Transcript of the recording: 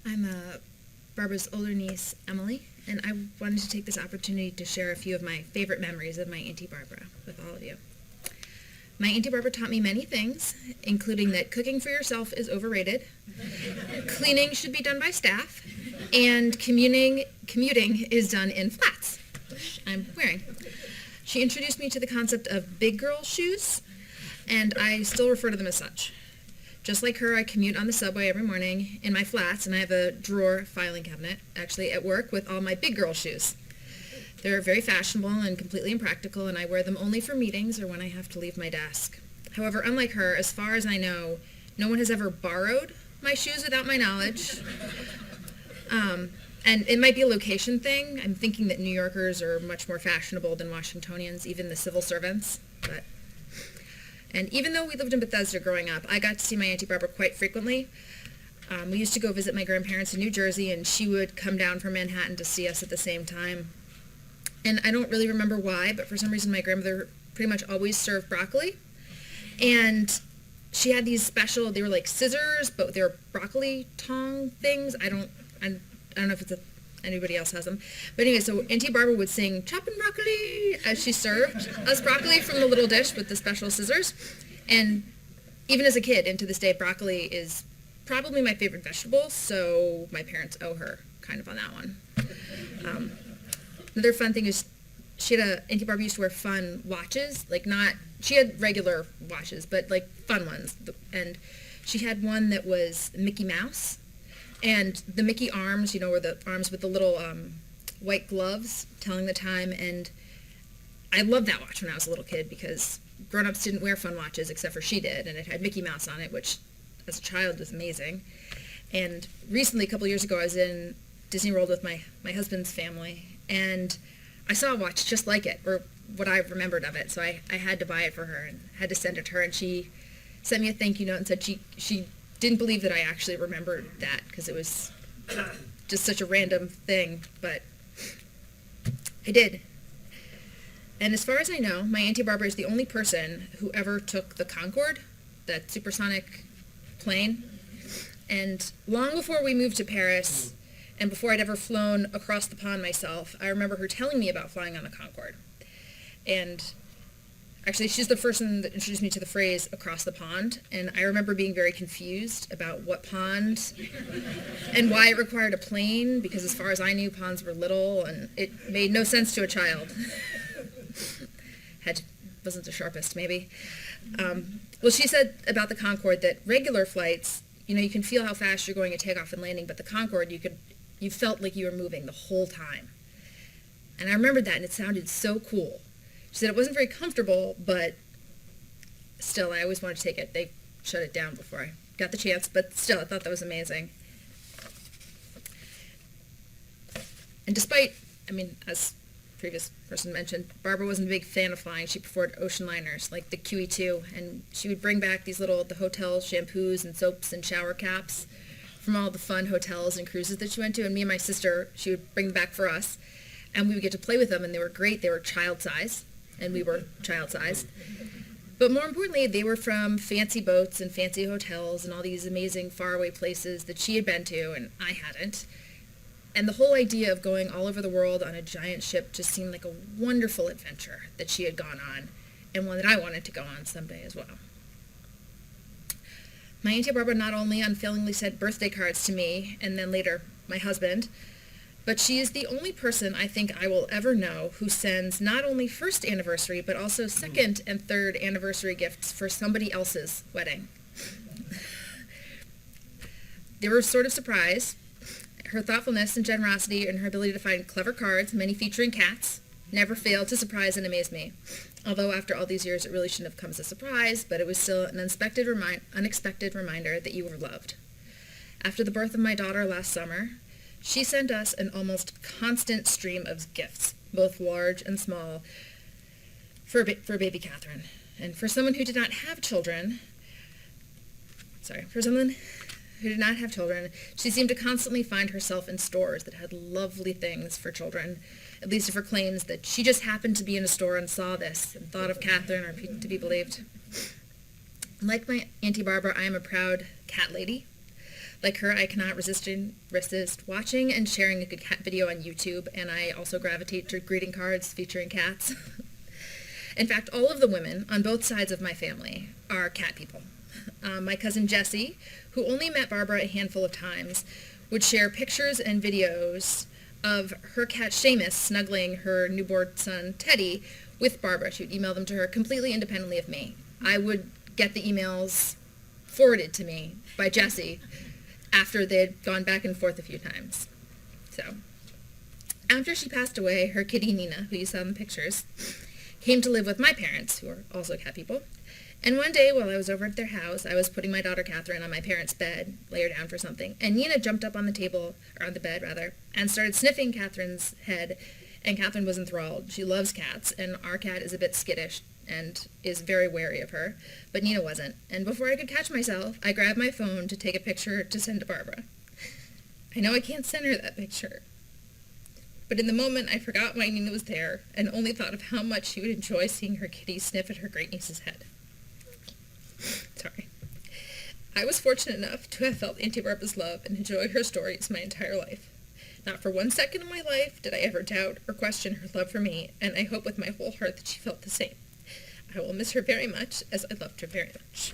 I'm Barbara's older niece, Emily, and I wanted to take this opportunity to share a few of my favorite memories of my Auntie Barbara with all of you. My Auntie Barbara taught me many things, including that cooking for yourself is overrated, cleaning should be done by staff, and commuting is done in flats, which I'm wearing. She introduced me to the concept of big girl shoes, and I still refer to them as such. Just like her, I commute on the subway every morning in my flats, and I have a drawer filing cabinet, actually, at work with all my big girl shoes. They're very fashionable and completely impractical, and I wear them only for meetings or when I have to leave my desk. However, unlike her, as far as I know, no one has ever borrowed my shoes without my knowledge. And it might be a location thing. I'm thinking that New Yorkers are much more fashionable than Washingtonians, even the civil servants. And even though we lived in Bethesda growing up, I got to see my Auntie Barbara quite frequently. We used to go visit my grandparents in New Jersey, and she would come down from Manhattan to see us at the same time. And I don't really remember why, but for some reason my grandmother pretty much always served broccoli. And she had these special, they were like scissors, but they're broccoli tong things. I don't know if anybody else has them. But anyway, so Auntie Barbara would sing "Chopping Broccoli" as she served us broccoli from the little dish with the special scissors. And even as a kid, and to this day, broccoli is probably my favorite vegetable, so my parents owe her kind of on that one. Another fun thing is Auntie Barbara used to wear fun watches, she had regular watches, but like fun ones. And she had one that was Mickey Mouse. And the Mickey arms, were the arms with the little white gloves telling the time. And I loved that watch when I was a little kid because grown-ups didn't wear fun watches except for she did. And it had Mickey Mouse on it, which as a child was amazing. And recently, a couple years ago, I was in Disney World with my husband's family. And I saw a watch just like it, or what I remembered of it. So I had to buy it for her and had to send it to her. And she sent me a thank you note and said she didn't believe that I actually remembered that because it was just such a random thing, but I did. And as far as I know, my Auntie Barbara is the only person who ever took the Concorde, that supersonic plane. And long before we moved to Paris, and before I'd ever flown across the pond myself, I remember her telling me about flying on the Concorde. And actually, she's the person that introduced me to the phrase "across the pond," and I remember being very confused about what pond and why it required a plane, because as far as I knew, ponds were little, and it made no sense to a child. Wasn't the sharpest, maybe. Well, she said about the Concorde that regular flights, you can feel how fast you're going at takeoff and landing, but the Concorde, you felt like you were moving the whole time. And I remembered that, and it sounded so cool. She said it wasn't very comfortable, but still, I always wanted to take it. They shut it down before I got the chance, but still, I thought that was amazing. And despite, as the previous person mentioned, Barbara wasn't a big fan of flying. She preferred ocean liners, like the QE2, and she would bring back the hotel shampoos and soaps and shower caps from all the fun hotels and cruises that she went to, and me and my sister, she would bring them back for us, and we would get to play with them, and they were great. They were child size. And we were child-sized. But more importantly, they were from fancy boats and fancy hotels and all these amazing faraway places that she had been to and I hadn't. And the whole idea of going all over the world on a giant ship just seemed like a wonderful adventure that she had gone on, and one that I wanted to go on someday as well. My Auntie Barbara not only unfailingly sent birthday cards to me, and then later my husband, but she is the only person I think I will ever know who sends not only first anniversary, but also second and third anniversary gifts for somebody else's wedding. They were sort of surprised. Her thoughtfulness and generosity and her ability to find clever cards, many featuring cats, never failed to surprise and amaze me. Although after all these years, it really shouldn't have come as a surprise, but it was still an unexpected reminder that you were loved. After the birth of my daughter last summer, she sent us an almost constant stream of gifts, both large and small, for baby Catherine. And for someone who did not have children, she seemed to constantly find herself in stores that had lovely things for children, at least if her claims that she just happened to be in a store and saw this and thought of Catherine are to be believed. Like my Auntie Barbara, I am a proud cat lady. Like her, I cannot resist watching and sharing a good cat video on YouTube, and I also gravitate to greeting cards featuring cats. In fact, all of the women on both sides of my family are cat people. My cousin Jessie, who only met Barbara a handful of times, would share pictures and videos of her cat Seamus snuggling her newborn son Teddy with Barbara. She would email them to her completely independently of me. I would get the emails forwarded to me by Jessie after they had gone back and forth a few times. So, after she passed away, her kitty Nina, who you saw in the pictures, came to live with my parents, who are also cat people. And one day, while I was over at their house, I was putting my daughter Catherine on my parents' bed, lay her down for something, and Nina jumped up on the table, or on the bed rather, and started sniffing Catherine's head, and Catherine was enthralled. She loves cats, and our cat is a bit skittish and is very wary of her, but Nina wasn't. And before I could catch myself, I grabbed my phone to take a picture to send to Barbara. I know I can't send her that picture, but in the moment I forgot why Nina was there and only thought of how much she would enjoy seeing her kitty sniff at her great-niece's head. Sorry. I was fortunate enough to have felt Auntie Barbara's love and enjoy her stories my entire life. Not for 1 second of my life did I ever doubt or question her love for me, and I hope with my whole heart that she felt the same. I will miss her very much, as I loved her very much.